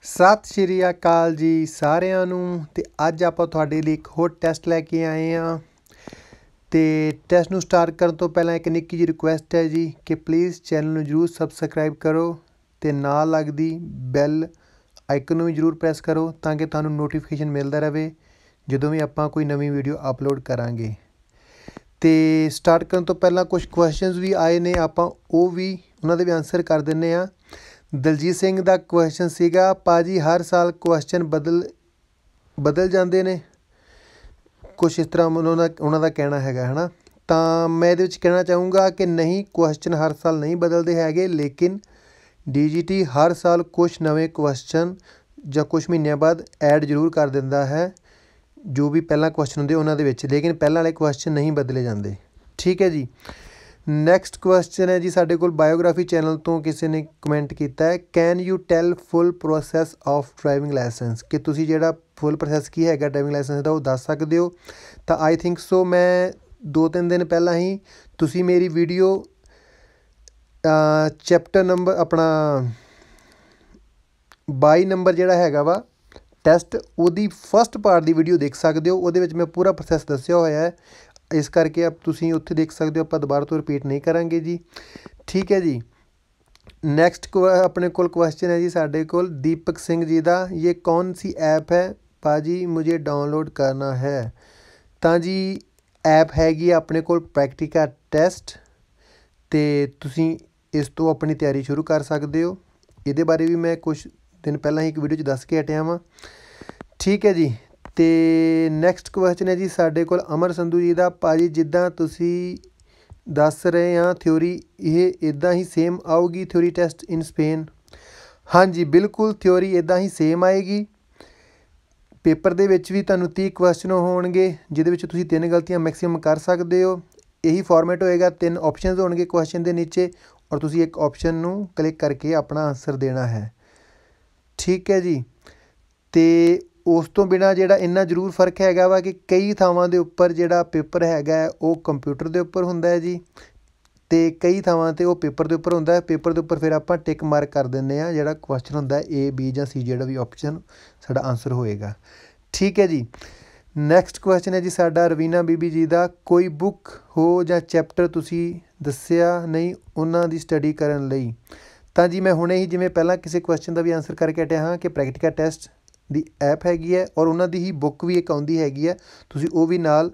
ਸਤਿ ਸ਼੍ਰੀ ਅਕਾਲ ਜੀ ਸਾਰਿਆਂ ਨੂੰ। ਤੇ ਅੱਜ ਆਪਾਂ ਤੁਹਾਡੇ ਲਈ ਇੱਕ ਹੋਰ ਟੈਸਟ ਲੈ ਕੇ ਆਏ ਹਾਂ। ਤੇ ਟੈਸਟ ਨੂੰ ਸਟਾਰਟ ਕਰਨ ਤੋਂ ਪਹਿਲਾਂ ਇੱਕ ਨਿੱਕੀ ਜਿਹੀ ਰਿਕੁਐਸਟ ਹੈ ਜੀ ਕਿ ਪਲੀਜ਼ ਚੈਨਲ ਨੂੰ ਜ਼ਰੂਰ ਸਬਸਕ੍ਰਾਈਬ ਕਰੋ ਅਤੇ ਨਾਲ ਲੱਗਦੀ ਬੈਲ ਆਈਕਨ ਨੂੰ ਵੀ ਜ਼ਰੂਰ ਪ੍ਰੈਸ ਕਰੋ ਤਾਂ ਕਿ ਤੁਹਾਨੂੰ ਨੋਟੀਫਿਕੇਸ਼ਨ ਮਿਲਦਾ ਰਹੇ ਜਦੋਂ ਵੀ ਆਪਾਂ ਕੋਈ ਨਵੀਂ ਵੀਡੀਓ ਅਪਲੋਡ ਕਰਾਂਗੇ। ਅਤੇ ਸਟਾਰਟ ਕਰਨ ਤੋਂ ਪਹਿਲਾਂ ਕੁਛ ਕੁਐਸਚਨਸ ਵੀ ਆਏ ਨੇ, ਆਪਾਂ ਉਹ ਵੀ ਉਹਨਾਂ ਦੇ ਵੀ ਆਨਸਰ ਕਰ ਦਿੰਦੇ ਹਾਂ। ਦਲਜੀਤ ਸਿੰਘ ਦਾ ਕੁਐਸਚਨ ਸੀਗਾ, ਭਾਜੀ ਹਰ ਸਾਲ ਕੁਐਸਚਨ ਬਦਲ ਜਾਂਦੇ ਨੇ, ਕੁਛ ਇਸ ਤਰ੍ਹਾਂ ਉਹਨਾਂ ਦਾ ਕਹਿਣਾ ਹੈਗਾ ਹੈ ਨਾ। ਤਾਂ ਮੈਂ ਇਹਦੇ ਵਿੱਚ ਕਹਿਣਾ ਚਾਹੂੰਗਾ ਕਿ ਨਹੀਂ, ਕੁਐਸਚਨ ਹਰ ਸਾਲ ਨਹੀਂ ਬਦਲਦੇ ਹੈਗੇ, ਲੇਕਿਨ DGT ਹਰ ਸਾਲ ਕੁਛ ਨਵੇਂ ਕੁਐਸਚਨ ਜਾਂ ਕੁਛ ਮਹੀਨਿਆਂ ਬਾਅਦ ਐਡ ਜ਼ਰੂਰ ਕਰ ਦਿੰਦਾ ਹੈ ਜੋ ਵੀ ਪਹਿਲਾਂ ਕੁਐਸਚਨ ਹੁੰਦੇ ਉਹਨਾਂ ਦੇ ਵਿੱਚ, ਲੇਕਿਨ ਪਹਿਲਾਂ ਵਾਲੇ ਕੁਐਸਚਨ ਨਹੀਂ ਬਦਲੇ ਜਾਂਦੇ। ਠੀਕ ਹੈ ਜੀ। ਨੈਕਸਟ ਕੁਐਸਚਨ ਹੈ ਜੀ ਸਾਡੇ ਕੋਲ ਬਾਇਓਗ੍ਰਾਫੀ ਚੈਨਲ ਤੋਂ ਕਿਸੇ ਨੇ ਕਮੈਂਟ ਕੀਤਾ ਹੈ, can you tell full process of driving licence, ਕਿ ਤੁਸੀਂ ਜਿਹੜਾ ਫੁੱਲ ਪ੍ਰੋਸੈਸ ਕੀ ਹੈਗਾ ਡਰਾਈਵਿੰਗ ਲਾਇਸੈਂਸ ਦਾ ਉਹ ਦੱਸ ਸਕਦੇ ਹੋ। ਤਾਂ ਆਈ ਥਿੰਕ ਸੋ ਮੈਂ 2-3 ਦਿਨ ਪਹਿਲਾਂ ਹੀ ਤੁਸੀਂ ਮੇਰੀ ਵੀਡੀਓ ਚੈਪਟਰ ਨੰਬਰ ਆਪਣਾ 22 ਨੰਬਰ ਜਿਹੜਾ ਹੈਗਾ ਵਾ ਟੈਸਟ, ਉਹਦੀ ਫਸਟ ਪਾਰਟ ਦੀ ਵੀਡੀਓ ਦੇਖ ਸਕਦੇ ਹੋ। ਉਹਦੇ ਵਿੱਚ ਮੈਂ ਪੂਰਾ ਪ੍ਰੋਸੈਸ ਦੱਸਿਆ ਹੋਇਆ ਹੈ, ਇਸ ਕਰਕੇ ਆਪ ਤੁਸੀਂ ਉੱਥੇ ਦੇਖ ਸਕਦੇ ਹੋ, ਆਪਾਂ ਦੁਬਾਰਾ ਤੋਂ ਰਿਪੀਟ ਨਹੀਂ ਕਰਾਂਗੇ ਜੀ। ਠੀਕ ਹੈ ਜੀ। ਨੈਕਸਟ ਆਪਣੇ ਕੋਲ ਕੁਐਸਚਨ ਹੈ ਜੀ ਸਾਡੇ ਕੋਲ ਦੀਪਕ ਸਿੰਘ ਜੀ ਦਾ, ਇਹ ਕੌਣ ਸੀ ਐਪ ਹੈ ਭਾਜੀ ਮੁਝੇ ਡਾਊਨਲੋਡ ਕਰਨਾ ਹੈ। ਤਾਂ ਜੀ ਐਪ ਹੈਗੀ ਆਪਣੇ ਕੋਲ ਪ੍ਰੈਕਟੀਕਾ ਟੈਸਟ, ਅਤੇ ਤੁਸੀਂ ਇਸ ਤੋਂ ਆਪਣੀ ਤਿਆਰੀ ਸ਼ੁਰੂ ਕਰ ਸਕਦੇ ਹੋ। ਇਹਦੇ ਬਾਰੇ ਵੀ ਮੈਂ ਕੁਛ ਦਿਨ ਪਹਿਲਾਂ ਹੀ ਇੱਕ ਵੀਡੀਓ 'ਚ ਦੱਸ ਕੇ ਹਟਿਆ ਵਾਂ। ਠੀਕ ਹੈ ਜੀ। ਅਤੇ ਨੈਕਸਟ ਕੁਐਸਚਨ ਹੈ ਜੀ ਸਾਡੇ ਕੋਲ ਅਮਰ ਸੰਧੂ ਜੀ ਦਾ, ਭਾਜੀ ਜਿੱਦਾਂ ਤੁਸੀਂ ਦੱਸ ਰਹੇ ਹਾਂ ਥਿਊਰੀ, ਇਹ ਇੱਦਾਂ ਹੀ ਸੇਮ ਆਊਗੀ ਥਿਊਰੀ ਟੈਸਟ ਇਨ ਸਪੇਨ। ਹਾਂਜੀ ਬਿਲਕੁਲ, ਥਿਊਰੀ ਇੱਦਾਂ ਹੀ ਸੇਮ ਆਏਗੀ। ਪੇਪਰ ਦੇ ਵਿੱਚ ਵੀ ਤੁਹਾਨੂੰ 30 ਕੁਐਸਚਨ ਹੋਣਗੇ, ਜਿਹਦੇ ਵਿੱਚ ਤੁਸੀਂ 3 ਗਲਤੀਆਂ ਮੈਕਸੀਮਮ ਕਰ ਸਕਦੇ ਹੋ। ਇਹੀ ਫਾਰਮੈਟ ਹੋਏਗਾ, 3 ਆਪਸ਼ਨਸ ਹੋਣਗੇ ਕੁਐਸਚਨ ਦੇ ਨੀਚੇ, ਔਰ ਤੁਸੀਂ ਇੱਕ ਆਪਸ਼ਨ ਨੂੰ ਕਲਿੱਕ ਕਰਕੇ ਆਪਣਾ ਆਨਸਰ ਦੇਣਾ ਹੈ। ਠੀਕ ਹੈ ਜੀ। ਅਤੇ ਉਸ ਤੋਂ ਬਿਨਾਂ ਜਿਹੜਾ ਇੰਨਾ ਜ਼ਰੂਰ ਫ਼ਰਕ ਹੈਗਾ ਵਾ ਕਿ ਕਈ ਥਾਵਾਂ ਦੇ ਉੱਪਰ ਜਿਹੜਾ ਪੇਪਰ ਹੈਗਾ ਉਹ ਕੰਪਿਊਟਰ ਦੇ ਉੱਪਰ ਹੁੰਦਾ ਹੈ ਜੀ, ਅਤੇ ਕਈ ਥਾਵਾਂ 'ਤੇ ਉਹ ਪੇਪਰ ਦੇ ਉੱਪਰ ਹੁੰਦਾ ਹੈ। ਪੇਪਰ ਦੇ ਉੱਪਰ ਫਿਰ ਆਪਾਂ ਟਿਕ ਮਾਰਕ ਕਰ ਦਿੰਦੇ ਹਾਂ ਜਿਹੜਾ ਕੁਐਸਚਨ ਹੁੰਦਾ A, B ਜਾਂ C, ਜਿਹੜਾ ਵੀ ਆਪਸ਼ਨ ਸਾਡਾ ਆਨਸਰ ਹੋਏਗਾ। ਠੀਕ ਹੈ ਜੀ। ਨੈਕਸਟ ਕੁਐਸਚਨ ਹੈ ਜੀ ਸਾਡਾ ਰਵੀਨਾ ਬੀਬੀ ਜੀ ਦਾ, ਕੋਈ ਬੁੱਕ ਹੋ ਜਾਂ ਚੈਪਟਰ ਤੁਸੀਂ ਦੱਸਿਆ ਨਹੀਂ ਉਹਨਾਂ ਦੀ ਸਟੱਡੀ ਕਰਨ ਲਈ। ਤਾਂ ਜੀ ਮੈਂ ਹੁਣੇ ਹੀ ਜਿਵੇਂ ਪਹਿਲਾਂ ਕਿਸੇ ਕੁਐਸਚਨ ਦਾ ਵੀ ਆਨਸਰ ਕਰਕੇ ਹਟਿਆ ਹਾਂ ਕਿ ਪ੍ਰੈਕਟੀਕਾ ਟੈਸਟ ਦੀ ਐਪ ਹੈਗੀ ਹੈ, ਔਰ ਉਹਨਾਂ ਦੀ ਹੀ ਬੁੱਕ ਵੀ ਇੱਕ ਆਉਂਦੀ ਹੈਗੀ ਹੈ, ਤੁਸੀਂ ਉਹ ਵੀ ਨਾਲ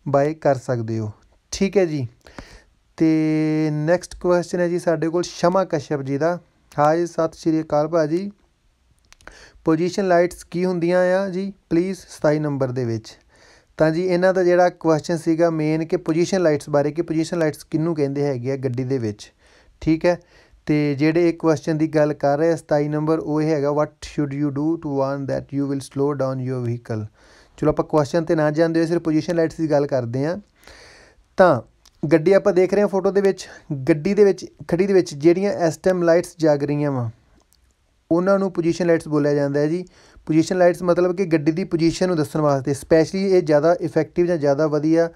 ਬਾਏ ਕਰ ਸਕਦੇ ਹੋ। ਠੀਕ ਹੈ ਜੀ। ਅਤੇ ਨੈਕਸਟ ਕੁਐਸਚਨ ਹੈ ਜੀ ਸਾਡੇ ਕੋਲ ਸ਼ਮਾ ਕਸ਼ਯਪ ਜੀ ਦਾ, ਹਾਏ ਸਤਿ ਸ਼੍ਰੀ ਅਕਾਲ ਭਾਜੀ, ਪੋਜੀਸ਼ਨ ਲਾਈਟਸ ਕੀ ਹੁੰਦੀਆਂ ਆ ਜੀ ਪਲੀਜ਼ 27 ਨੰਬਰ ਦੇ ਵਿੱਚ। ਤਾਂ ਜੀ ਇਹਨਾਂ ਦਾ ਜਿਹੜਾ ਕੁਐਸਚਨ ਸੀਗਾ ਮੇਨ ਕਿ ਪੋਜੀਸ਼ਨ ਲਾਈਟਸ ਬਾਰੇ, ਕਿ ਪੋਜੀਸ਼ਨ ਲਾਈਟਸ ਕਿਹਨੂੰ ਕਹਿੰਦੇ ਹੈਗੇ ਆ ਗੱਡੀ ਦੇ ਵਿੱਚ। ਠੀਕ ਹੈ। ਅਤੇ ਜਿਹੜੇ ਇੱਕ ਕੁਐਸਚਨ ਦੀ ਗੱਲ ਕਰ ਰਹੇ 27 ਨੰਬਰ, ਉਹ ਇਹ ਹੈਗਾ, what should you do to warn that you will slow down your vehicle. ਚਲੋ ਆਪਾਂ ਕੁਐਸਚਨ 'ਤੇ ਨਾ ਜਾਂਦੇ ਹੋਏ ਸਿਰਫ ਪੋਜੀਸ਼ਨ ਲਾਈਟਸ ਦੀ ਗੱਲ ਕਰਦੇ ਹਾਂ। ਤਾਂ ਗੱਡੀ ਆਪਾਂ ਦੇਖ ਰਹੇ ਹਾਂ ਫੋਟੋ ਦੇ ਵਿੱਚ, ਗੱਡੀ ਦੇ ਵਿੱਚ ਖੜੀ ਦੇ ਵਿੱਚ ਜਿਹੜੀਆਂ ਇਸ ਟਾਈਮ ਲਾਈਟਸ ਜਗ ਰਹੀਆਂ ਵਾ ਉਹਨਾਂ ਨੂੰ ਪੋਜੀਸ਼ਨ ਲਾਈਟਸ ਬੋਲਿਆ ਜਾਂਦਾ ਹੈ ਜੀ। ਪੋਜੀਸ਼ਨ ਲਾਈਟਸ ਮਤਲਬ ਕਿ ਗੱਡੀ ਦੀ ਪੋਜੀਸ਼ਨ ਨੂੰ ਦੱਸਣ ਵਾਸਤੇ, ਸਪੈਸ਼ਲੀ ਇਹ ਜ਼ਿਆਦਾ ਇਫੈਕਟਿਵ ਜਾਂ ਜ਼ਿਆਦਾ ਵਧੀਆ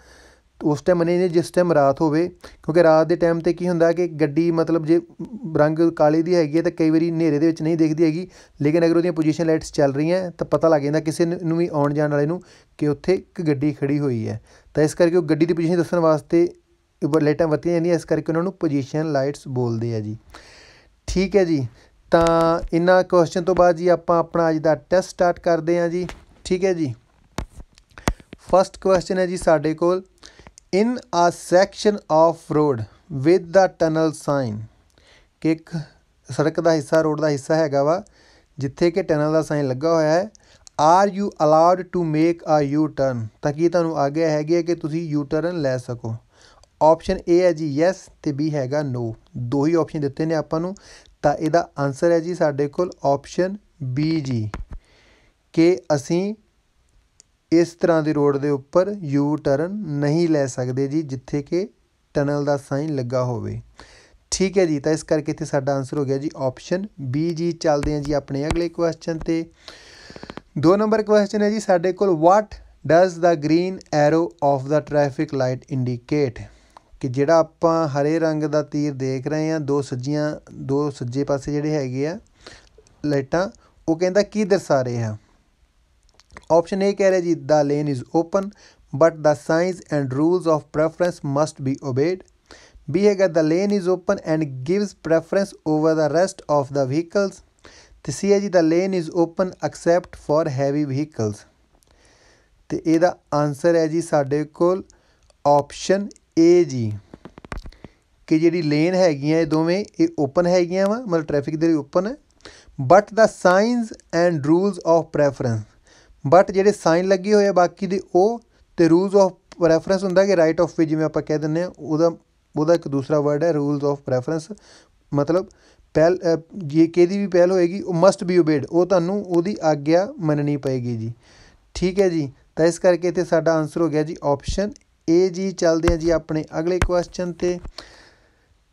ਉਸ ਟਾਈਮ ਮੰਨੇ ਜਿਸ ਟਾਈਮ ਰਾਤ ਹੋਵੇ, ਕਿਉਂਕਿ ਰਾਤ ਦੇ ਟਾਈਮ 'ਤੇ ਕੀ ਹੁੰਦਾ ਕਿ ਗੱਡੀ ਮਤਲਬ ਜੇ ਰੰਗ ਕਾਲੀ ਦੀ ਹੈਗੀ ਹੈ ਤਾਂ ਕਈ ਵਾਰੀ ਹਨੇਰੇ ਦੇ ਵਿੱਚ ਨਹੀਂ ਦਿਖਦੀ ਹੈਗੀ, ਲੇਕਿਨ ਅਗਰ ਉਹਦੀਆਂ ਪੋਜੀਸ਼ਨ ਲਾਈਟਸ ਚੱਲ ਰਹੀਆਂ ਤਾਂ ਪਤਾ ਲੱਗ ਜਾਂਦਾ ਕਿਸੇ ਨੂੰ ਵੀ ਆਉਣ ਜਾਣ ਵਾਲੇ ਨੂੰ ਕਿ ਉੱਥੇ ਇੱਕ ਗੱਡੀ ਖੜੀ ਹੋਈ ਹੈ। ਤਾਂ ਇਸ ਕਰਕੇ ਉਹ ਗੱਡੀ ਦੀ ਪੋਜੀਸ਼ਨ ਦੱਸਣ ਵਾਸਤੇ ਲਾਈਟਾਂ ਵਰਤੀਆਂ ਜਾਂਦੀਆਂ, ਇਸ ਕਰਕੇ ਉਹਨਾਂ ਨੂੰ ਪੋਜੀਸ਼ਨ ਲਾਈਟਸ ਬੋਲਦੇ ਆ ਜੀ। ਠੀਕ ਹੈ ਜੀ। ਤਾਂ ਇਹਨਾਂ ਕੁਐਸਚਨ ਤੋਂ ਬਾਅਦ ਜੀ ਆਪਾਂ ਆਪਣਾ ਅੱਜ ਦਾ ਟੈਸਟ ਸਟਾਰਟ ਕਰਦੇ ਹਾਂ ਜੀ। ਠੀਕ ਹੈ ਜੀ। ਫਸਟ ਕੁਐਸਚਨ ਹੈ ਜੀ ਸਾਡੇ ਕੋਲ, ਇਨ ਆ section of road with the tunnel sign, ਕਿ ਇੱਕ ਸੜਕ ਦਾ ਹਿੱਸਾ, ਰੋਡ ਦਾ ਹਿੱਸਾ ਹੈਗਾ ਵਾ ਜਿੱਥੇ ਕਿ ਟਨਲ ਦਾ ਸਾਈਨ ਲੱਗਾ ਹੋਇਆ ਹੈ, are you allowed to make a U turn, ਤਾਂ ਕਿ ਤੁਹਾਨੂੰ ਆਗਿਆ ਹੈਗੀ ਹੈ ਕਿ ਤੁਸੀਂ ਯੂ ਟਰਨ ਲੈ ਸਕੋ। ਆਪਸ਼ਨ A ਹੈ ਜੀ ਯੈਸ, ਅਤੇ B ਹੈਗਾ ਨੋ। ਦੋ ਹੀ ਆਪਸ਼ਨ ਦਿੱਤੇ ਨੇ ਆਪਾਂ ਨੂੰ, ਤਾਂ ਇਹਦਾ ਆਨਸਰ ਹੈ ਜੀ ਸਾਡੇ ਕੋਲ ਆਪਸ਼ਨ B ਜੀ, ਕਿ ਅਸੀਂ ਇਸ ਤਰ੍ਹਾਂ ਦੀ ਰੋਡ ਦੇ ਉੱਪਰ ਯੂ ਟਰਨ ਨਹੀਂ ਲੈ ਸਕਦੇ ਜੀ ਜਿੱਥੇ ਕਿ ਟਨਲ ਦਾ ਸਾਈਨ ਲੱਗਾ ਹੋਵੇ। ਠੀਕ ਹੈ ਜੀ। ਤਾਂ ਇਸ ਕਰਕੇ ਇੱਥੇ ਸਾਡਾ ਆਨਸਰ ਹੋ ਗਿਆ ਜੀ ਆਪਸ਼ਨ B ਜੀ। ਚੱਲਦੇ ਹਾਂ ਜੀ ਆਪਣੇ ਅਗਲੇ ਕੁਐਸਚਨ 'ਤੇ। 2 ਨੰਬਰ ਕੁਐਸਚਨ ਹੈ ਜੀ ਸਾਡੇ ਕੋਲ, what does the green arrow of the traffic light indicate, ਕਿ ਜਿਹੜਾ ਆਪਾਂ ਹਰੇ ਰੰਗ ਦਾ ਤੀਰ ਦੇਖ ਰਹੇ ਹਾਂ, ਦੋ ਸੱਜੇ ਪਾਸੇ ਜਿਹੜੇ ਹੈਗੇ ਆ ਲਾਈਟਾਂ, ਉਹ ਕਹਿੰਦਾ ਕੀ ਦਰਸਾ ਰਹੇ ਆ। ਆਪਸ਼ਨ ਏ ਕਹਿ ਰਿਹਾ ਜੀ the lane is open but the signs and rules of preference must be obeyed. B ਹੈਗਾ the lane is open and gives preference over the rest of the vehicles. ਅਤੇ ਸੀ ਹੈ ਜੀ the lane is open except for heavy vehicles. ਅਤੇ ਇਹਦਾ answer ਹੈ ਜੀ ਸਾਡੇ ਕੋਲ ਆਪਸ਼ਨ ਏ ਜੀ, ਕਿ ਜਿਹੜੀ ਲੇਨ ਹੈਗੀਆਂ ਇਹ ਦੋਵੇਂ ਇਹ ਓਪਨ ਹੈਗੀਆਂ ਵਾ, ਮਤਲਬ ਟ੍ਰੈਫਿਕ ਦੇ ਲਈ ਓਪਨ ਹੈ। But the sinus and rules of preference, but ਜਿਹੜੇ ਸਾਈਨ ਲੱਗੇ ਹੋਏ ਆ ਬਾਕੀ ਦੇ ਉਹ, ਅਤੇ ਰੂਲਸ ਆਫ ਪ੍ਰੈਫਰੈਂਸ ਹੁੰਦਾ ਕਿ ਰਾਈਟ ਆਫ ਵੇ ਜਿਵੇਂ ਆਪਾਂ ਕਹਿ ਦਿੰਦੇ ਹਾਂ, ਉਹਦਾ ਇੱਕ ਦੂਸਰਾ ਵਰਡ ਹੈ ਰੂਲਸ ਆਫ ਪ੍ਰੈਫਰੈਂਸ। ਮਤਲਬ ਜੇ ਕਿਹਦੀ ਵੀ ਪਹਿਲ ਹੋਏਗੀ ਉਹ ਮਸਟ ਬੀ ਓਬੇਡ, ਉਹ ਤੁਹਾਨੂੰ ਉਹਦੀ ਆਗਿਆ ਮੰਨਣੀ ਪਏਗੀ ਜੀ। ਠੀਕ ਹੈ ਜੀ, ਤਾਂ ਇਸ ਕਰਕੇ ਇੱਥੇ ਸਾਡਾ ਆਨਸਰ ਹੋ ਗਿਆ ਜੀ ਆਪਸ਼ਨ ਏ ਜੀ। ਚੱਲਦੇ ਹਾਂ ਜੀ ਆਪਣੇ ਅਗਲੇ ਕੁਐਸਚਨ 'ਤੇ।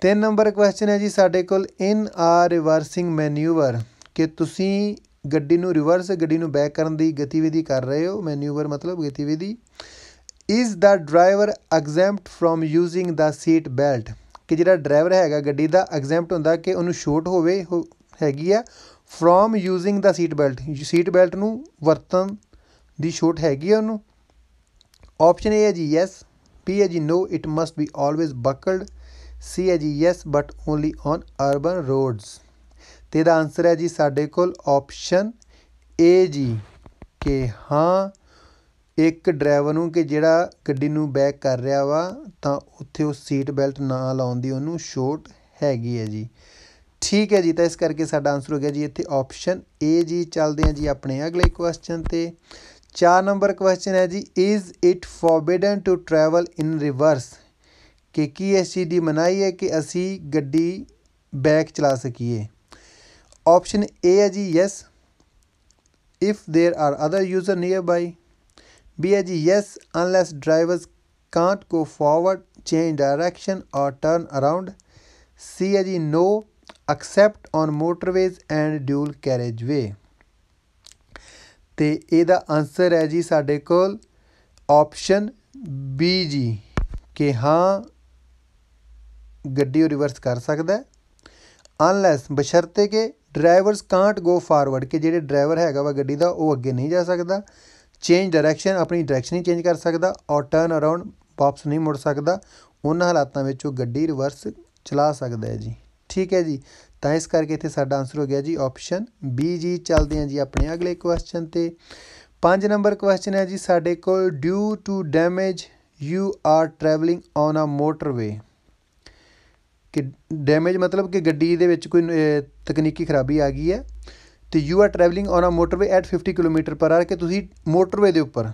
3 ਨੰਬਰ ਕੁਐਸਚਨ ਹੈ ਜੀ ਸਾਡੇ ਕੋਲ ਇਨ ਆ ਰਿਵਰਸਿੰਗ ਮੈਨਿਊਵਰ, ਕਿ ਤੁਸੀਂ ਗੱਡੀ ਨੂੰ ਰਿਵਰਸ, ਗੱਡੀ ਨੂੰ ਬੈਕ ਕਰਨ ਦੀ ਗਤੀਵਿਧੀ ਕਰ ਰਹੇ ਹੋ। ਮੈਨਿਊਵਰ ਮਤਲਬ ਗਤੀਵਿਧੀ। Is the driver exempt from using the seat belt, ਕਿ ਜਿਹੜਾ ਡਰਾਈਵਰ ਹੈਗਾ ਗੱਡੀ ਦਾ ਐਗਜ਼ੈਂਪਟ ਹੁੰਦਾ ਕਿ ਉਹਨੂੰ ਛੋਟ ਹੈਗੀ ਆ from using the seat belt, seat belt ਨੂੰ ਵਰਤਣ ਦੀ ਛੋਟ ਹੈਗੀ ਆ ਉਹਨੂੰ। ਆਪਸ਼ਨ ਏ ਹੈ ਜੀ ਯੈਸ, ਬੀ ਹੈ ਜੀ no it must be always buckled, C ਹੈ ਜੀ yes but only on urban roads. ਅਤੇ ਇਹਦਾ ਆਨਸਰ ਹੈ ਜੀ ਸਾਡੇ ਕੋਲ ਆਪਸ਼ਨ ਏ ਜੀ, ਕਿ ਹਾਂ ਇੱਕ ਡਰਾਈਵਰ ਨੂੰ ਕਿ ਜਿਹੜਾ ਗੱਡੀ ਨੂੰ ਬੈਕ ਕਰ ਰਿਹਾ ਵਾ ਤਾਂ ਉੱਥੇ ਉਹ ਸੀਟ ਬੈਲਟ ਨਾ ਲਾਉਣ ਦੀ ਉਹਨੂੰ ਛੋਟ ਹੈਗੀ ਹੈ ਜੀ। ਠੀਕ ਹੈ ਜੀ, ਤਾਂ ਇਸ ਕਰਕੇ ਸਾਡਾ ਆਨਸਰ ਹੋ ਗਿਆ ਜੀ ਇੱਥੇ ਆਪਸ਼ਨ ਏ ਜੀ। ਚੱਲਦੇ ਹਾਂ ਜੀ ਆਪਣੇ ਅਗਲੇ ਕੁਐਸਚਨ 'ਤੇ। 4 ਨੰਬਰ ਕੁਐਸਚਨ ਹੈ ਜੀ is it forbidden to travel in reverse, ਕਿ ਕੀ ਇਸ ਚੀਜ਼ ਦੀ ਮਨਾਹੀ ਹੈ ਕਿ ਅਸੀਂ ਗੱਡੀ ਬੈਕ ਚਲਾ ਸਕੀਏ। ਆਪਸ਼ਨ ਏ ਹੈ ਜੀ yes if there are other users nearby. B ਹੈ ਜੀ yes unless drivers can't go forward, change direction or turn around. C ਹੈ ਜੀ no except on motorways and dual carriageway. ਅਤੇ ਇਹਦਾ answer ਹੈ ਜੀ ਸਾਡੇ ਕੋਲ ਆਪਸ਼ਨ ਬੀ ਜੀ, ਕਿ ਹਾਂ ਗੱਡੀ ਉਹ ਰਿਵਰਸ ਕਰ ਸਕਦਾ ਅਨਲੈਸ ਬਸ਼ਰਤੇ ਕਿ ਡਰਾਈਵਰਸ ਕਾਂਟ ਗੋ ਫਾਰਵਰਡ, ਕਿ ਜਿਹੜੇ ਡਰਾਈਵਰ ਹੈਗਾ ਵਾ ਗੱਡੀ ਦਾ ਉਹ ਅੱਗੇ ਨਹੀਂ ਜਾ ਸਕਦਾ। ਚੇਂਜ ਡਾਇਰੈਕਸ਼ਨ, ਆਪਣੀ ਡਾਇਰੈਕਸ਼ਨ ਹੀ ਚੇਂਜ ਕਰ ਸਕਦਾ। ਔਰ ਟਰਨ ਅਰਾਊਂਡ, ਵਾਪਸ ਨਹੀਂ ਮੁੜ ਸਕਦਾ। ਉਹਨਾਂ ਹਾਲਾਤਾਂ ਵਿੱਚ ਉਹ ਗੱਡੀ ਰਿਵਰਸ ਚਲਾ ਸਕਦਾ ਹੈ ਜੀ। ਠੀਕ ਹੈ ਜੀ, ਤਾਂ ਇਸ ਕਰਕੇ ਇੱਥੇ ਸਾਡਾ ਆਨਸਰ ਹੋ ਗਿਆ ਜੀ ਆਪਸ਼ਨ ਬੀ ਜੀ। ਚੱਲਦੇ ਹਾਂ ਜੀ ਆਪਣੇ ਅਗਲੇ ਕੁਐਸਚਨ 'ਤੇ। 5 ਨੰਬਰ ਕੁਐਸਚਨ ਹੈ ਜੀ ਸਾਡੇ ਕੋਲ due to damage you are travelling on a motorway, ਕਿ ਡੈਮੇਜ ਮਤਲਬ ਕਿ ਗੱਡੀ ਦੇ ਵਿੱਚ ਕੋਈ ਤਕਨੀਕੀ ਖਰਾਬੀ ਆ ਗਈ ਹੈ। ਅਤੇ you are travelling on a motorway at 50 kilometre per hour, ਕਿ ਤੁਸੀਂ ਮੋਟਰਵੇ ਦੇ ਉੱਪਰ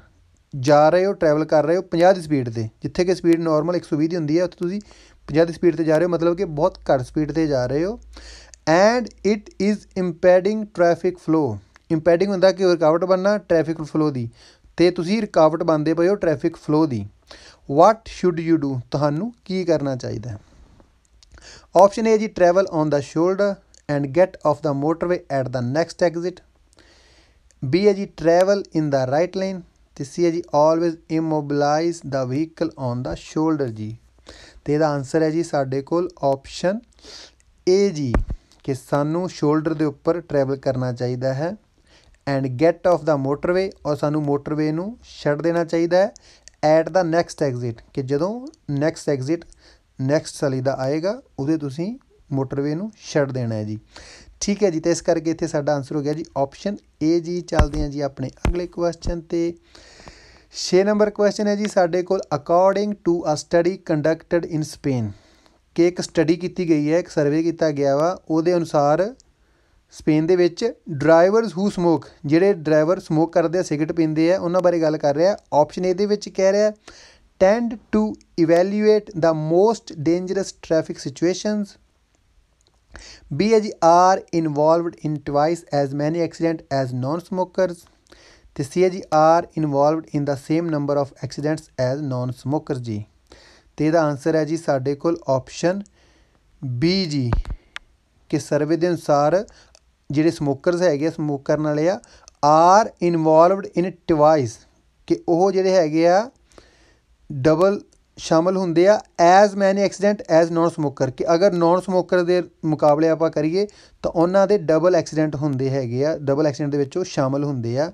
ਜਾ ਰਹੇ ਹੋ, ਟਰੈਵਲ ਕਰ ਰਹੇ ਹੋ 50 ਦੀ ਸਪੀਡ 'ਤੇ, ਜਿੱਥੇ ਕਿ ਸਪੀਡ ਨੋਰਮਲ 120 ਦੀ ਹੁੰਦੀ ਹੈ, ਉੱਥੇ ਤੁਸੀਂ 50 ਦੀ ਸਪੀਡ 'ਤੇ ਜਾ ਰਹੇ ਹੋ, ਮਤਲਬ ਕਿ ਬਹੁਤ ਘੱਟ ਸਪੀਡ 'ਤੇ ਜਾ ਰਹੇ ਹੋ। And it is impeding traffic flow, impeding ਹੁੰਦਾ ਕਿ ਰੁਕਾਵਟ ਬਣਨਾ ਟ੍ਰੈਫਿਕ ਫਲੋ ਦੀ, ਅਤੇ ਤੁਸੀਂ ਰੁਕਾਵਟ ਬਣਦੇ ਪਏ ਹੋ ਟ੍ਰੈਫਿਕ ਫਲੋ ਦੀ। ਵਾਟ ਸ਼ੁੱਡ ਯੂ ਡੂ, ਤੁਹਾਨੂੰ ਕੀ ਕਰਨਾ ਚਾਹੀਦਾ। ਆਪਸ਼ਨ ਏ ਜੀ travel on the shoulder and get off the motorway at the next exit. B ਹੈ ਜੀ travel in the right lane, ਅਤੇ ਸੀ ਹੈ ਜੀ always immobilise the vehicle on the shoulder ਜੀ। ਅਤੇ ਇਹਦਾ ਆਨਸਰ ਹੈ ਜੀ ਸਾਡੇ ਕੋਲ ਆਪਸ਼ਨ ਏ ਜੀ, ਕਿ ਸਾਨੂੰ ਸ਼ੋਲਡਰ ਦੇ ਉੱਪਰ ਟਰੈਵਲ ਕਰਨਾ ਚਾਹੀਦਾ ਹੈ। And get off the motorway, ਔਰ ਸਾਨੂੰ ਮੋਟਰਵੇ ਨੂੰ ਛੱਡ ਦੇਣਾ ਚਾਹੀਦਾ ਹੈ। ਐਟ ਦਾ ਨੈਕਸਟ ਐਗਜ਼ਿਟ, ਕਿ ਜਦੋਂ ਨੈਕਸਟ ਐਗਜ਼ਿਟ ਨੈਕਸਟ ਸਲੀ ਦਾ ਆਏਗਾ ਉਹਦੇ ਤੁਸੀਂ ਮੋਟਰਵੇ ਨੂੰ ਛੱਡ ਦੇਣਾ ਹੈ ਜੀ। ਠੀਕ ਹੈ ਜੀ, ਤਾਂ ਇਸ ਕਰਕੇ ਇੱਥੇ ਸਾਡਾ ਆਨਸਰ ਹੋ ਗਿਆ ਜੀ ਆਪਸ਼ਨ ਏ ਜੀ। ਚੱਲਦੇ ਹਾਂ ਜੀ ਆਪਣੇ ਅਗਲੇ ਕੁਐਸਚਨ 'ਤੇ। 6 ਨੰਬਰ ਕੁਐਸਚਨ ਹੈ ਜੀ ਸਾਡੇ ਕੋਲ according to a study conducted in Spain, ਕਿ ਇੱਕ ਸਟੱਡੀ ਕੀਤੀ ਗਈ ਹੈ, ਇੱਕ ਸਰਵੇ ਕੀਤਾ ਗਿਆ ਵਾ, ਉਹਦੇ ਅਨੁਸਾਰ ਸਪੇਨ ਦੇ ਵਿੱਚ ਡਰਾਈਵਰਸ ਹੂ ਸਮੋਕ, ਜਿਹੜੇ ਡਰਾਈਵਰ ਸਮੋਕ ਕਰਦੇ ਆ, ਸਿਗਰਟ ਪੀਂਦੇ ਆ, ਉਹਨਾਂ ਬਾਰੇ ਗੱਲ ਕਰ ਰਿਹਾ। ਆਪਸ਼ਨ ਏ ਦੇ ਵਿੱਚ ਕਹਿ ਰਿਹਾ tend to evaluate the most dangerous traffic situations. B ਹੈ ਜੀ are involved in twice as many accident as non smokers. ਅਤੇ ਸੀ ਹੈ ਜੀ are involved in the same number of accidents as non smokers ਜੀ। ਅਤੇ ਇਹਦਾ answer ਹੈ ਜੀ ਸਾਡੇ ਕੋਲ ਆਪਸ਼ਨ ਬੀ ਜੀ, ਕਿ ਸਰਵੇ ਦੇ ਅਨੁਸਾਰ ਜਿਹੜੇ ਸਮੋਕਰਸ ਹੈਗੇ ਆ, ਸਮੋਕ ਕਰਨ ਵਾਲੇ ਆ, ਆਰ ਇਨਵੋਲਵਡ ਇਨ ਟਵਾਈਸ, ਕਿ ਉਹ ਜਿਹੜੇ ਹੈਗੇ ਆ ਡਬਲ ਸ਼ਾਮਲ ਹੁੰਦੇ ਆ as many accident as non smoker, ਕਿ ਅਗਰ ਨੋਨ ਸਮੋਕਰ ਦੇ ਮੁਕਾਬਲੇ ਆਪਾਂ ਕਰੀਏ ਤਾਂ ਉਹਨਾਂ ਦੇ ਡਬਲ ਐਕਸੀਡੈਂਟ ਹੁੰਦੇ ਹੈਗੇ ਆ, ਡਬਲ ਐਕਸੀਡੈਂਟ ਦੇ ਵਿੱਚ ਉਹ ਸ਼ਾਮਲ ਹੁੰਦੇ ਆ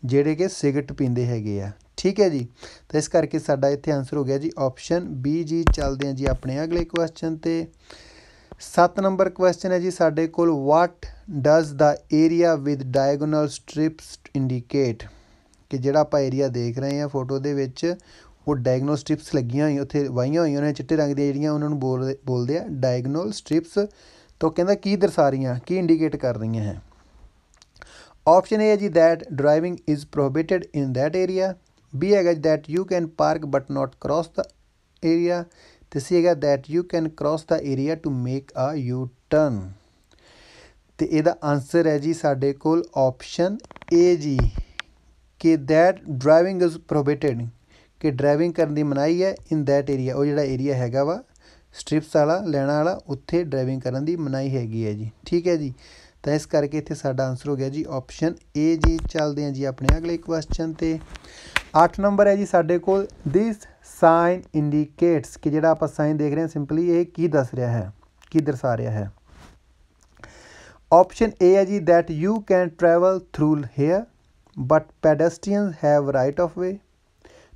ਜਿਹੜੇ ਕਿ ਸਿਗਰਟ ਪੀਂਦੇ ਹੈਗੇ ਆ। ਠੀਕ ਹੈ ਜੀ, ਤਾਂ ਇਸ ਕਰਕੇ ਸਾਡਾ ਇੱਥੇ ਆਨਸਰ ਹੋ ਗਿਆ ਜੀ ਆਪਸ਼ਨ ਬੀ ਜੀ। ਚੱਲਦੇ ਹਾਂ ਜੀ ਆਪਣੇ ਅਗਲੇ ਕੁਐਸਚਨ 'ਤੇ। 7 ਨੰਬਰ ਕੁਐਸਚਨ ਹੈ ਜੀ ਸਾਡੇ ਕੋਲ, what does the area with diagonal strips indicate, ਕਿ ਜਿਹੜਾ ਆਪਾਂ ਏਰੀਆ ਦੇਖ ਰਹੇ ਹਾਂ ਫੋਟੋ ਦੇ ਵਿੱਚ ਉਹ ਡਾਇਗਨਲ ਸਟ੍ਰਿਪਸ ਲੱਗੀਆਂ ਹੋਈਆਂ, ਉੱਥੇ ਵਾਹੀਆਂ ਹੋਈਆਂ ਨੇ ਚਿੱਟੇ ਰੰਗ ਦੀਆਂ ਜਿਹੜੀਆਂ, ਉਹਨਾਂ ਨੂੰ ਬੋਲਦੇ ਆ ਡਾਇਗਨਲ ਸਟ੍ਰਿਪਸ। ਤਾਂ ਉਹ ਕਹਿੰਦਾ ਕੀ ਦਰਸਾ ਰਹੀਆਂ, ਕੀ ਇੰਡੀਕੇਟ ਕਰ ਰਹੀਆਂ ਹੈ। ਆਪਸ਼ਨ ਏ ਹੈ ਜੀ that driving is prohibited in that area, B ਹੈਗਾ that you can park but not cross the area, ਅਤੇ ਸੀ ਹੈਗਾ that you can cross the area to make a U turn. ਅਤੇ ਇਹਦਾ answer ਹੈ ਜੀ ਸਾਡੇ ਕੋਲ ਆਪਸ਼ਨ ਏ ਜੀ, ਕਿ ਦੈਟ ਡਰਾਈਵਿੰਗ ਇਜ਼ ਪ੍ਰੋਹਿਬਿਟਡ, ਕਿ ਡਰਾਈਵਿੰਗ ਕਰਨ ਦੀ ਮਨਾਹੀ ਹੈ ਇਨ ਦੈਟ ਏਰੀਆ, ਉਹ ਜਿਹੜਾ ਏਰੀਆ ਹੈਗਾ ਵਾ ਸਟ੍ਰਿਪਸ ਵਾਲਾ ਲੈਣਾ ਵਾਲਾ, ਉੱਥੇ ਡਰਾਈਵਿੰਗ ਕਰਨ ਦੀ ਮਨਾਹੀ ਹੈਗੀ ਹੈ ਜੀ। ਠੀਕ ਹੈ ਜੀ, ਤਾਂ ਇਸ ਕਰਕੇ ਇੱਥੇ ਸਾਡਾ ਆਨਸਰ ਹੋ ਗਿਆ ਜੀ ਆਪਸ਼ਨ ਏ ਜੀ। ਚੱਲਦੇ ਹਾਂ ਜੀ ਆਪਣੇ ਅਗਲੇ ਕੁਐਸਚਨ 'ਤੇ। 8 ਨੰਬਰ ਹੈ ਜੀ ਸਾਡੇ ਕੋਲ, ਦਿਸ ਸਾਈਨ ਇੰਡੀਕੇਟਸ, ਕਿ ਜਿਹੜਾ ਆਪਾਂ ਸਾਈਨ ਦੇਖ ਰਹੇ ਹਾਂ ਸਿੰਪਲੀ ਇਹ ਕੀ ਦੱਸ ਰਿਹਾ ਹੈ, ਕੀ ਦਰਸਾ ਰਿਹਾ ਹੈ। ਆਪਸ਼ਨ ਏ ਹੈ ਜੀ that you can travel through here but pedestrians have right of way,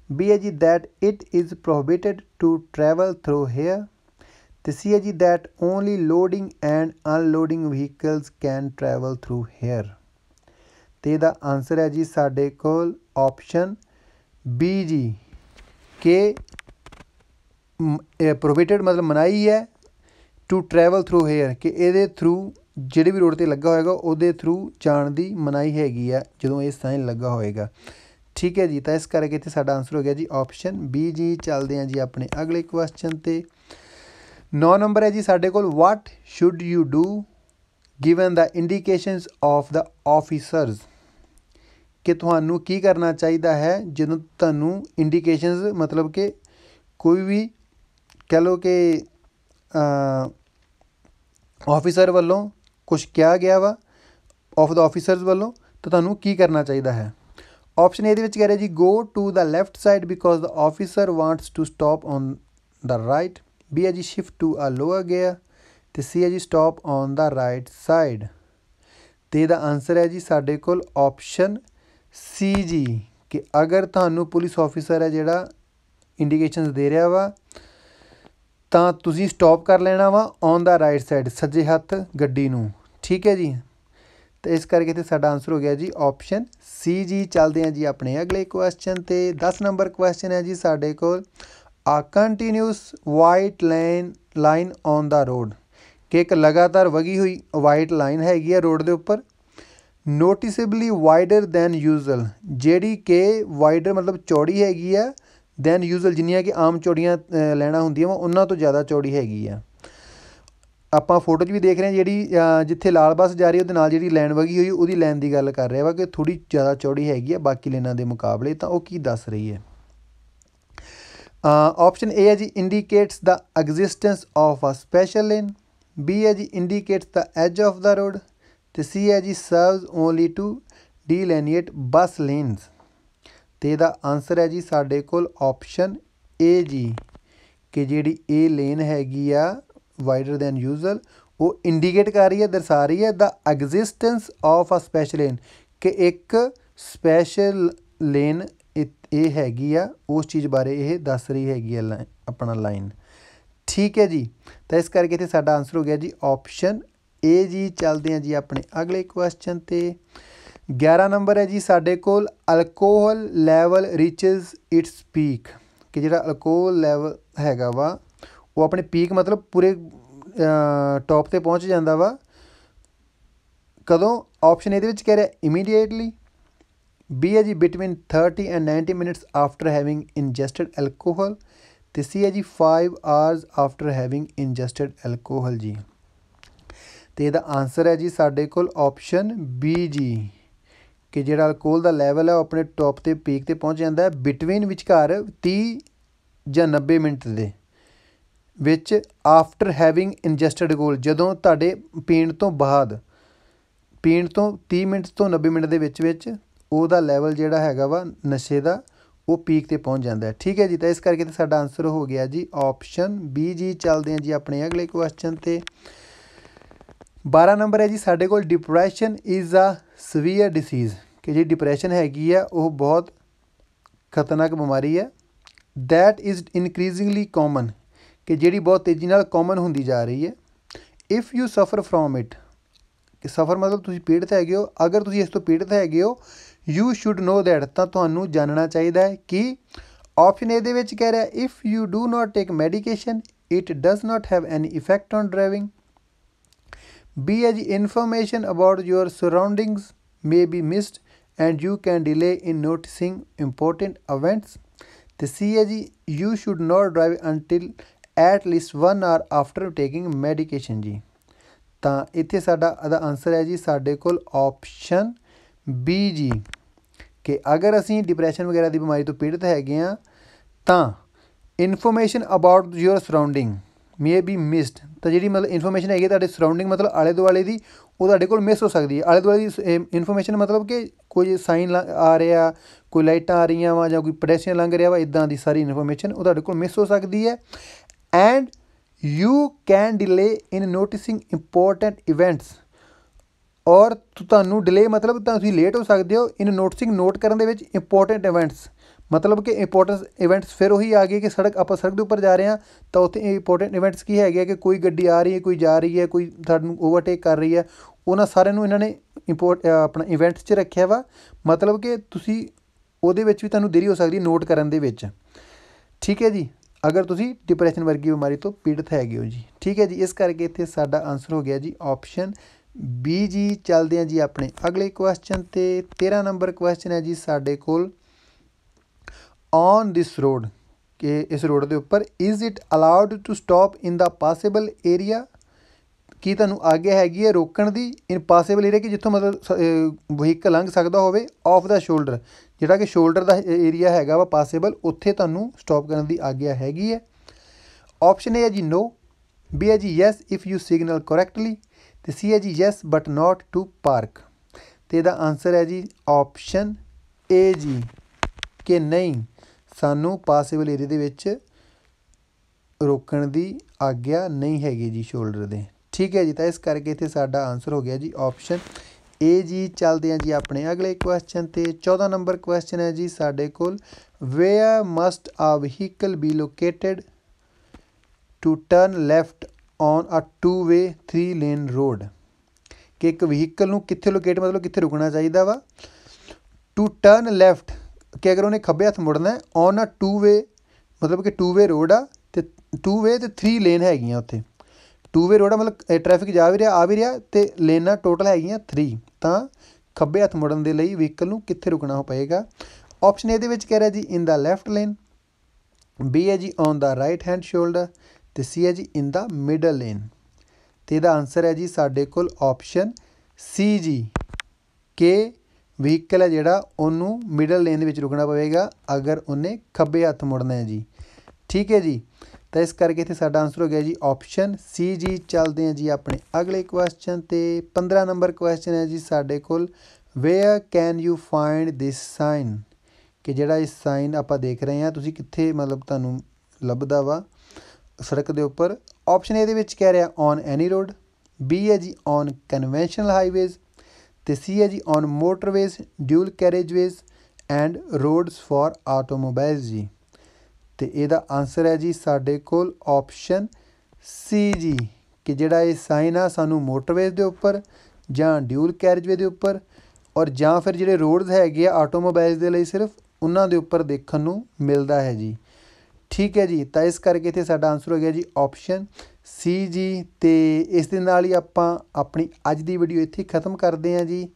B ਹੈ ਜੀ that it is prohibited to travel through here, ਅਤੇ ਸੀ ਹੈ ਜੀ that only loading and unloading vehicles can travel through here. ਅਤੇ ਇਹਦਾ answer ਹੈ ਜੀ ਸਾਡੇ ਕੋਲ ਆਪਸ਼ਨ ਬੀ ਜੀ, ਕਿ ਪ੍ਰੋਹਿਬਿਟਡ ਮਤਲਬ ਮਨਾਹੀ ਹੈ, ਟੂ ਟਰੈਵਲ ਥਰੂ ਹੇਅਰ, ਕਿ ਇਹਦੇ ਥਰੂ ਜਿਹੜੇ ਵੀ ਰੋਡ 'ਤੇ ਲੱਗਾ ਹੋਏਗਾ ਉਹਦੇ ਥਰੂ ਜਾਣ ਦੀ ਮਨਾਹੀ ਹੈਗੀ ਆ ਜਦੋਂ ਇਹ ਸਾਈਨ ਲੱਗਾ ਹੋਏਗਾ। ਠੀਕ ਹੈ ਜੀ, ਤਾਂ ਇਸ ਕਰਕੇ ਇੱਥੇ ਸਾਡਾ ਆਨਸਰ ਹੋ ਗਿਆ ਜੀ ਆਪਸ਼ਨ ਬੀ ਜੀ। ਚੱਲਦੇ ਹਾਂ ਜੀ ਆਪਣੇ ਅਗਲੇ ਕੁਐਸਚਨ 'ਤੇ। 9 ਨੰਬਰ ਹੈ ਜੀ ਸਾਡੇ ਕੋਲ, what should you do given the indications of the officers, ਕਿ ਤੁਹਾਨੂੰ ਕੀ ਕਰਨਾ ਚਾਹੀਦਾ ਹੈ ਜਦੋਂ ਤੁਹਾਨੂੰ ਇੰਡੀਕੇਸ਼ਨਸ ਮਤਲਬ ਕਿ ਕੋਈ ਵੀ ਕਹਿ ਲਓ ਕਿ ਆਫਿਸਰ ਵੱਲੋਂ ਕੁਛ ਕਿਹਾ ਗਿਆ ਵਾ, ਆਫ ਦਾ ਆਫਿਸਰਸ ਵੱਲੋਂ, ਤਾਂ ਤੁਹਾਨੂੰ ਕੀ ਕਰਨਾ ਚਾਹੀਦਾ ਹੈ। ਆਪਸ਼ਨ ਏ ਦੇ ਵਿੱਚ ਕਹਿ ਰਿਹਾ ਜੀ, go to the left side because the officer wants to stop on the right, B ਹੈ ਜੀ shift to a lower gear, ਅਤੇ ਸੀ ਹੈ ਜੀ stop on the right side. ਅਤੇ ਇਹਦਾ ਆਨਸਰ ਹੈ ਜੀ ਸਾਡੇ ਕੋਲ ਆਪਸ਼ਨ ਸੀ ਜੀ, ਕਿ ਅਗਰ ਤੁਹਾਨੂੰ ਪੁਲਿਸ ਆਫਿਸਰ ਹੈ ਜਿਹੜਾ ਇੰਡੀਕੇਸ਼ਨਸ ਦੇ ਰਿਹਾ ਵਾ ਤਾਂ ਤੁਸੀਂ ਸਟੋਪ ਕਰ ਲੈਣਾ ਵਾ ਔਨ ਦਾ ਰਾਈਟ ਸਾਈਡ, ਸੱਜੇ ਹੱਥ ਗੱਡੀ ਨੂੰ। ਠੀਕ ਹੈ ਜੀ, ਅਤੇ ਇਸ ਕਰਕੇ ਇੱਥੇ ਸਾਡਾ ਆਨਸਰ ਹੋ ਗਿਆ ਜੀ ਆਪਸ਼ਨ ਸੀ ਜੀ। ਚੱਲਦੇ ਹਾਂ ਜੀ ਆਪਣੇ ਅਗਲੇ ਕੁਐਸਚਨ 'ਤੇ। 10 ਨੰਬਰ ਕੁਐਸਚਨ ਹੈ ਜੀ ਸਾਡੇ ਕੋਲ, ਆ continuous white line on the road, ਕਿ ਇੱਕ ਲਗਾਤਾਰ ਵਗੀ ਹੋਈ ਵਾਈਟ ਲਾਈਨ ਹੈਗੀ ਆ ਰੋਡ ਦੇ ਉੱਪਰ, ਨੋਟਿਸੇਬਲੀ ਵਾਈਡਰ ਦੈਨ ਯੂਜ਼ਲ, ਜਿਹੜੀ ਕਿ ਵਾਈਡਰ ਮਤਲਬ ਚੌੜੀ ਹੈਗੀ ਆ ਦੈਨ ਯੂਜ਼ਲ, ਜਿੰਨੀਆਂ ਕਿ ਆਮ ਚੌੜੀਆਂ ਲੈਣਾ ਹੁੰਦੀਆਂ ਵਾ ਉਹਨਾਂ ਤੋਂ ਜ਼ਿਆਦਾ ਚੌੜੀ ਹੈਗੀ ਆ। ਆਪਾਂ ਫੋਟੋ 'ਚ ਵੀ ਦੇਖ ਰਹੇ ਹਾਂ ਜਿਹੜੀ ਜਿੱਥੇ ਲਾਲ ਬੱਸ ਜਾ ਰਹੀ ਉਹਦੇ ਨਾਲ ਜਿਹੜੀ ਲਾਈਨ ਵਗੀ ਹੋਈ ਉਹਦੀ ਲਾਈਨ ਦੀ ਗੱਲ ਕਰ ਰਿਹਾ ਵਾ, ਕਿ ਥੋੜ੍ਹੀ ਜ਼ਿਆਦਾ ਚੌੜੀ ਹੈਗੀ ਆ ਬਾਕੀ ਲਾਈਨਾਂ ਦੇ ਮੁਕਾਬਲੇ। ਤਾਂ ਉਹ ਕੀ ਦੱਸ ਰਹੀ ਹੈ। ਆਪਸ਼ਨ ਏ ਹੈ ਜੀ indicates the existence of a special lane, B ਹੈ ਜੀ indicates the edge of the road, ਅਤੇ ਸੀ ਹੈ ਜੀ serves only to delineate bus lanes. ਅਤੇ ਇਹਦਾ ਆਨਸਰ ਹੈ ਜੀ ਸਾਡੇ ਕੋਲ ਆਪਸ਼ਨ ਏ ਜੀ, ਕਿ ਜਿਹੜੀ ਇਹ ਲੇਨ ਹੈਗੀ ਆ ਵਾਈਡਰ ਦੈਨ ਯੂਜ਼ਲ, ਉਹ ਇੰਡੀਕੇਟ ਕਰ ਰਹੀ ਹੈ, ਦਰਸਾ ਰਹੀ ਹੈ the existence of a special lane, ਕਿ ਇੱਕ ਸਪੈਸ਼ਲ ਲੇਨ ਇਹ ਹੈਗੀ ਆ, ਉਸ ਚੀਜ਼ ਬਾਰੇ ਇਹ ਦੱਸ ਰਹੀ ਹੈਗੀ ਆ ਆਪਣਾ ਲਾਈਨ। ਠੀਕ ਹੈ ਜੀ, ਤਾਂ ਇਸ ਕਰਕੇ ਇੱਥੇ ਸਾਡਾ ਆਨਸਰ ਹੋ ਗਿਆ ਜੀ ਆਪਸ਼ਨ ਏ ਜੀ। ਚੱਲਦੇ ਹਾਂ ਜੀ ਆਪਣੇ ਅਗਲੇ ਕੁਐਸਚਨ 'ਤੇ। 11 ਨੰਬਰ ਹੈ ਜੀ ਸਾਡੇ ਕੋਲ, ਅਲਕੋਹਲ ਲੈਵਲ ਰੀਚਿਜ਼ ਇਟਸ ਪੀਕ, ਕਿ ਜਿਹੜਾ ਅਲਕੋਹਲ ਲੈਵਲ ਹੈਗਾ ਵਾ ਉਹ ਆਪਣੇ ਪੀਕ ਮਤਲਬ ਪੂਰੇ ਟੌਪ 'ਤੇ ਪਹੁੰਚ ਜਾਂਦਾ ਵਾ ਕਦੋਂ। ਆਪਸ਼ਨ ਇਹਦੇ ਵਿੱਚ ਕਹਿ ਰਿਹਾ ਇਮੀਡੀਏਟਲੀ, ਬੀ ਹੈ ਜੀ between 30 and 90 minutes after having ingested alcohol, ਅਤੇ ਸੀ ਹੈ ਜੀ 5 hours after having ingested alcohol ਜੀ। ਅਤੇ ਇਹਦਾ ਆਨਸਰ ਹੈ ਜੀ ਸਾਡੇ ਕੋਲ ਆਪਸ਼ਨ ਬੀ ਜੀ, ਕਿ ਜਿਹੜਾ ਅਲਕੋਹਲ ਦਾ ਲੈਵਲ ਹੈ ਉਹ ਆਪਣੇ ਟੌਪ 'ਤੇ ਪੀਕ 'ਤੇ ਪਹੁੰਚ ਜਾਂਦਾ ਹੈ ਬਿਟਵੀਨ ਵਿਚਕਾਰ 30 ਜਾਂ 90 ਮਿੰਟ ਦੇ ਵਿੱਚ, ਆਫਟਰ ਹੈਵਿੰਗ ਇੰਜੈਸਟਡ ਅਲਕੋਹਲ, ਜਦੋਂ ਤੁਹਾਡੇ ਪੀਣ ਤੋਂ ਬਾਅਦ, ਪੀਣ ਤੋਂ 30 ਮਿੰਟ ਤੋਂ 90 ਮਿੰਟ ਦੇ ਵਿੱਚ ਉਹਦਾ ਲੈਵਲ ਜਿਹੜਾ ਹੈਗਾ ਵਾ ਨਸ਼ੇ ਦਾ ਉਹ ਪੀਕ 'ਤੇ ਪਹੁੰਚ ਜਾਂਦਾ ਹੈ। ਠੀਕ ਹੈ ਜੀ, ਤਾਂ ਇਸ ਕਰਕੇ ਤਾਂ ਸਾਡਾ ਆਨਸਰ ਹੋ ਗਿਆ ਜੀ ਆਪਸ਼ਨ ਬੀ ਜੀ। ਚੱਲਦੇ ਹਾਂ ਜੀ ਆਪਣੇ ਅਗਲੇ ਕੁਐਸਚਨ 'ਤੇ। 12 ਨੰਬਰ ਹੈ ਜੀ ਸਾਡੇ ਕੋਲ, depression is a severe disease, ਕਿ ਜਿਹੜੀ ਡਿਪਰੈਸ਼ਨ ਹੈਗੀ ਆ ਉਹ ਬਹੁਤ ਖਤਰਨਾਕ ਬਿਮਾਰੀ ਹੈ। ਦੈਟ ਇਜ਼ ਇਨਕਰੀਜ਼ਿੰਗਲੀ ਕਾਮਨ, ਕਿ ਜਿਹੜੀ ਬਹੁਤ ਤੇਜ਼ੀ ਨਾਲ ਕਾਮਨ ਹੁੰਦੀ ਜਾ ਰਹੀ ਹੈ। ਇਫ ਯੂ ਸਫਰ ਫਰੋਮ ਇਟ, ਕਿ ਸਫਰ ਮਤਲਬ ਤੁਸੀਂ ਪੀੜਤ ਹੈਗੇ ਹੋ, ਅਗਰ ਤੁਸੀਂ ਇਸ ਤੋਂ ਪੀੜਤ ਹੈਗੇ ਹੋ, ਯੂ ਸ਼ੁੱਡ ਨੋ ਦੈਟ, ਤਾਂ ਤੁਹਾਨੂੰ ਜਾਣਨਾ ਚਾਹੀਦਾ ਹੈ ਕਿ ਆਪਸ਼ਨ ਏ ਦੇ ਵਿੱਚ ਕਹਿ ਰਿਹਾ if you do not take medication it does not have any effect on driving. B ਹੈ ਜੀ information about your surroundings may be missed and you can delay in noticing important events. ਅਤੇ C ਹੈ ਜੀ you should not drive until at least 1 hour after taking medication ਜੀ। ਤਾਂ ਇੱਥੇ ਸਾਡਾ ਇਹਦਾ ਆਨਸਰ ਹੈ ਜੀ ਸਾਡੇ ਕੋਲ ਆਪਸ਼ਨ ਬੀ ਜੀ, ਕਿ ਅਗਰ ਅਸੀਂ ਡਿਪਰੈਸ਼ਨ ਵਗੈਰਾ ਦੀ ਬਿਮਾਰੀ ਤੋਂ ਪੀੜਤ ਹੈਗੇ ਹਾਂ ਤਾਂ information about your surrounding may be missed, ਤਾਂ ਜਿਹੜੀ ਮਤਲਬ ਇਨਫੋਰਮੇਸ਼ਨ ਹੈਗੀ ਤੁਹਾਡੇ ਸਰਾਊਂਡਿੰਗ ਮਤਲਬ ਆਲੇ ਦੁਆਲੇ ਦੀ, ਉਹ ਤੁਹਾਡੇ ਕੋਲ ਮਿਸ ਹੋ ਸਕਦੀ ਹੈ। ਆਲੇ ਦੁਆਲੇ ਦੀ ਇਨਫੋਰਮੇਸ਼ਨ ਮਤਲਬ ਕਿ ਕੋਈ ਸਾਈਨ ਆ ਰਿਹਾ, ਕੋਈ ਲਾਈਟਾਂ ਆ ਰਹੀਆਂ ਵਾ, ਜਾਂ ਕੋਈ ਪੈਡੈਸਟਰੀਅਨ ਲੰਘ ਰਿਹਾ ਵਾ, ਇੱਦਾਂ ਦੀ ਸਾਰੀ ਇਨਫੋਰਮੇਸ਼ਨ ਉਹ ਤੁਹਾਡੇ ਕੋਲ ਮਿਸ ਹੋ ਸਕਦੀ ਹੈ। And you can delay in noticing important events, ਔਰ ਤੁਹਾਨੂੰ ਡਿਲੇ ਮਤਲਬ ਤਾਂ ਤੁਸੀਂ ਲੇਟ ਹੋ ਸਕਦੇ ਹੋ ਇਨ ਨੋਟਿਸਿੰਗ, ਨੋਟ ਕਰਨ ਦੇ ਵਿੱਚ ਇੰਪੋਰਟੈਂਟ ਇਵੈਂਟਸ, ਮਤਲਬ ਕਿ ਇੰਪੋਰਟੈਂਸ ਇਵੈਂਟਸ ਫਿਰ ਉਹੀ ਆ ਗਏ ਕਿ ਆਪਾਂ ਸੜਕ ਦੇ ਉੱਪਰ ਜਾ ਰਹੇ ਹਾਂ ਤਾਂ ਉੱਥੇ ਇੰਪੋਰਟੈਂਟ ਇਵੈਂਟਸ ਕੀ ਹੈਗੇ ਆ ਕਿ ਕੋਈ ਗੱਡੀ ਆ ਰਹੀ ਹੈ, ਕੋਈ ਜਾ ਰਹੀ ਹੈ, ਕੋਈ ਤੁਹਾਨੂੰ ਓਵਰਟੇਕ ਕਰ ਰਹੀ ਹੈ, ਉਹਨਾਂ ਸਾਰਿਆਂ ਨੂੰ ਇਹਨਾਂ ਨੇ ਆਪਣਾ ਇਵੈਂਟਸ 'ਚ ਰੱਖਿਆ ਵਾ, ਮਤਲਬ ਕਿ ਤੁਸੀਂ ਉਹਦੇ ਵਿੱਚ ਵੀ ਤੁਹਾਨੂੰ ਦੇਰੀ ਹੋ ਸਕਦੀ ਨੋਟ ਕਰਨ ਦੇ ਵਿੱਚ। ਠੀਕ ਹੈ ਜੀ, ਅਗਰ ਤੁਸੀਂ ਡਿਪਰੈਸ਼ਨ ਵਰਗੀ ਬਿਮਾਰੀ ਤੋਂ ਪੀੜਤ ਹੈਗੇ ਹੋ ਜੀ। ਠੀਕ ਹੈ ਜੀ, ਇਸ ਕਰਕੇ ਇੱਥੇ ਸਾਡਾ ਆਨਸਰ ਹੋ ਗਿਆ ਜੀ ਆਪਸ਼ਨ ਬੀ ਜੀ। ਚੱਲਦੇ ਹਾਂ ਜੀ ਆਪਣੇ ਅਗਲੇ ਕੁਐਸਚਨ 'ਤੇ। 13 ਨੰਬਰ ਕੁਐਸਚਨ ਹੈ ਜੀ ਸਾਡੇ ਕੋਲ, ਔਨ ਦਿਸ ਰੋਡ, ਕਿ ਇਸ ਰੋਡ ਦੇ ਉੱਪਰ is it allowed to stop in the possible area, ਕੀ ਤੁਹਾਨੂੰ ਆਗਿਆ ਹੈਗੀ ਹੈ ਰੋਕਣ ਦੀ ਇਨ ਪਾਸਿਬਲ ਏਰੀਆ, ਕਿ ਜਿੱਥੋਂ ਮਤਲਬ ਵਹੀਕਲ ਲੰਘ ਸਕਦਾ ਹੋਵੇ, ਆਫ ਦਾ ਸ਼ੋਲਡਰ, ਜਿਹੜਾ ਕਿ ਸ਼ੋਲਡਰ ਦਾ ਏਰੀਆ ਹੈਗਾ ਵਾ ਪਾਸਿਬਲ, ਉੱਥੇ ਤੁਹਾਨੂੰ ਸਟੋਪ ਕਰਨ ਦੀ ਆਗਿਆ ਹੈਗੀ ਹੈ। ਆਪਸ਼ਨ ਏ ਹੈ ਜੀ ਨੋ, ਬੀ ਹੈ ਜੀ yes if you signal correctly, ਅਤੇ ਸੀ ਹੈ ਜੀ yes but not to park. ਅਤੇ ਇਹਦਾ ਆਨਸਰ ਹੈ ਜੀ ਆਪਸ਼ਨ ਏ ਜੀ, ਕਿ ਨਹੀਂ, ਸਾਨੂੰ ਪਾਸਿਬਲ ਏਰੀਆ ਦੇ ਵਿੱਚ ਰੋਕਣ ਦੀ ਆਗਿਆ ਨਹੀਂ ਹੈਗੀ ਜੀ ਸ਼ੋਲਡਰ ਦੇ। ਠੀਕ ਹੈ ਜੀ, ਤਾਂ ਇਸ ਕਰਕੇ ਇੱਥੇ ਸਾਡਾ ਆਨਸਰ ਹੋ ਗਿਆ ਜੀ ਆਪਸ਼ਨ ਏ ਜੀ। ਚੱਲਦੇ ਹਾਂ ਜੀ ਆਪਣੇ ਅਗਲੇ ਕੁਐਸਚਨ 'ਤੇ। 14 ਨੰਬਰ ਕੁਐਸਚਨ ਹੈ ਜੀ ਸਾਡੇ ਕੋਲ, where must a vehicle be located to turn left on a 2-way 3-lane road, ਕਿ ਇੱਕ ਵਹੀਕਲ ਨੂੰ ਕਿੱਥੇ ਲੋਕੇਟ ਮਤਲਬ ਕਿੱਥੇ ਰੁਕਣਾ ਚਾਹੀਦਾ ਵਾ, ਟੂ ਟਰਨ ਲੈਫਟ, ਕਿ ਅਗਰ ਉਹਨੇ ਖੱਬੇ ਹੱਥ ਮੁੜਨਾ ਔਨ ਅ 2-way, ਮਤਲਬ ਕਿ 2-way ਰੋਡ ਆ, ਅਤੇ 2-way ਅਤੇ 3 ਲੇਨ ਹੈਗੀਆਂ ਉੱਥੇ। 2-way ਰੋਡ ਆ ਮਤਲਬ ਟ੍ਰੈਫਿਕ ਜਾ ਵੀ ਰਿਹਾ ਆ ਵੀ ਰਿਹਾ, ਅਤੇ ਲੇਨਾਂ ਟੋਟਲ ਹੈਗੀਆਂ 3, ਤਾਂ ਖੱਬੇ ਹੱਥ ਮੁੜਨ ਦੇ ਲਈ ਵਹੀਕਲ ਨੂੰ ਕਿੱਥੇ ਰੁਕਣਾ ਪਏਗਾ। ਆਪਸ਼ਨ ਇਹਦੇ ਵਿੱਚ ਕਹਿ ਰਿਹਾ ਜੀ ਇਨ ਦਾ ਲੈਫਟ ਲੇਨ, ਬੀ ਹੈ ਜੀ on the right hand shoulder, ਅਤੇ ਸੀ ਹੈ ਜੀ ਇਨ ਦਾ ਮਿਡਲ ਲੇਨ। ਅਤੇ ਇਹਦਾ ਆਨਸਰ ਹੈ ਜੀ ਸਾਡੇ ਕੋਲ ਆਪਸ਼ਨ ਸੀ ਜੀ, ਕਿ ਵਹੀਕਲ ਹੈ ਜਿਹੜਾ ਉਹਨੂੰ ਮਿਡਲ ਲੇਨ ਦੇ ਵਿੱਚ ਰੁਕਣਾ ਪਵੇਗਾ ਅਗਰ ਉਹਨੇ ਖੱਬੇ ਹੱਥ ਮੁੜਨਾ ਹੈ ਜੀ। ਠੀਕ ਹੈ ਜੀ, ਤਾਂ ਇਸ ਕਰਕੇ ਇੱਥੇ ਸਾਡਾ ਆਨਸਰ ਹੋ ਗਿਆ ਜੀ ਆਪਸ਼ਨ ਸੀ ਜੀ। ਚੱਲਦੇ ਹਾਂ ਜੀ ਆਪਣੇ ਅਗਲੇ ਕੁਐਸਚਨ 'ਤੇ। 15 ਨੰਬਰ ਕੁਐਸਚਨ ਹੈ ਜੀ ਸਾਡੇ ਕੋਲ, where can you find this sign, ਕਿ ਜਿਹੜਾ ਇਹ ਸਾਈਨ ਆਪਾਂ ਦੇਖ ਰਹੇ ਹਾਂ ਤੁਸੀਂ ਕਿੱਥੇ ਮਤਲਬ ਤੁਹਾਨੂੰ ਲੱਭਦਾ ਵਾ ਸੜਕ ਦੇ ਉੱਪਰ। ਆਪਸ਼ਨ ਇਹਦੇ ਵਿੱਚ ਕਹਿ ਰਿਹਾ ਔਨ ਐਨੀ ਰੋਡ, ਬੀ ਹੈ ਜੀ ਔਨ ਕਨਵੈਨਸ਼ਨਲ ਹਾਈਵੇਜ਼, ਅਤੇ ਸੀ ਹੈ ਜੀ on motorways, dual carriageways and roads for automobiles ਜੀ। ਅਤੇ ਇਹਦਾ ਆਨਸਰ ਹੈ ਜੀ ਸਾਡੇ ਕੋਲ ਆਪਸ਼ਨ ਸੀ ਜੀ, ਕਿ ਜਿਹੜਾ ਇਹ ਸਾਈਨ ਆ ਸਾਨੂੰ ਮੋਟਰਵੇਜ਼ ਦੇ ਉੱਪਰ ਜਾਂ ਡਿਊਲ ਕੈਰੇਜਵੇ ਦੇ ਉੱਪਰ, ਔਰ ਜਾਂ ਫਿਰ ਜਿਹੜੇ ਰੋਡਸ ਹੈਗੇ ਆ ਆਟੋਮੋਬਾਈਲਸ ਦੇ ਲਈ ਸਿਰਫ ਉਹਨਾਂ ਦੇ ਉੱਪਰ ਦੇਖਣ ਨੂੰ ਮਿਲਦਾ ਹੈ ਜੀ। ਠੀਕ ਹੈ ਜੀ, ਤਾਂ ਇਸ ਕਰਕੇ ਇੱਥੇ ਸਾਡਾ ਆਨਸਰ ਹੋ ਗਿਆ ਜੀ ਆਪਸ਼ਨ ਸੀ ਜੀ। ਅਤੇ ਇਸ ਦੇ ਨਾਲ ਹੀ ਆਪਾਂ ਆਪਣੀ ਅੱਜ ਦੀ ਵੀਡੀਓ ਇੱਥੇ ਖ਼ਤਮ ਕਰਦੇ ਹਾਂ ਜੀ।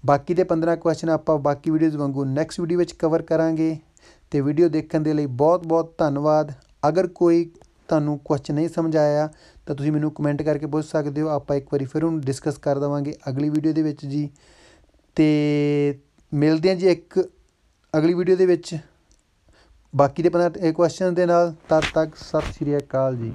ਬਾਕੀ ਦੇ 15 ਕੁਐਸਚਨ ਆਪਾਂ ਬਾਕੀ ਵੀਡੀਓਜ਼ ਵਾਂਗੂ ਨੈਕਸਟ ਵੀਡੀਓ ਵਿੱਚ ਕਵਰ ਕਰਾਂਗੇ। ਅਤੇ ਵੀਡੀਓ ਦੇਖਣ ਦੇ ਲਈ ਬਹੁਤ ਬਹੁਤ ਧੰਨਵਾਦ। ਅਗਰ ਕੋਈ ਤੁਹਾਨੂੰ ਕੁਐਸਚਨ ਨਹੀਂ ਸਮਝ ਆਇਆ ਤਾਂ ਤੁਸੀਂ ਮੈਨੂੰ ਕਮੈਂਟ ਕਰਕੇ ਪੁੱਛ ਸਕਦੇ ਹੋ, ਆਪਾਂ ਇੱਕ ਵਾਰੀ ਫਿਰ ਉਹਨੂੰ ਡਿਸਕਸ ਕਰ ਦੇਵਾਂਗੇ ਅਗਲੀ ਵੀਡੀਓ ਦੇ ਵਿੱਚ ਜੀ। ਅਤੇ ਮਿਲਦੇ ਹਾਂ ਜੀ ਇੱਕ ਅਗਲੀ ਵੀਡੀਓ ਦੇ ਵਿੱਚ ਬਾਕੀ ਦੇ 15 ਕੁਐਸਚਨ ਦੇ ਨਾਲ। ਤਦ ਤੱਕ ਸਤਿ ਸ਼੍ਰੀ ਅਕਾਲ ਜੀ।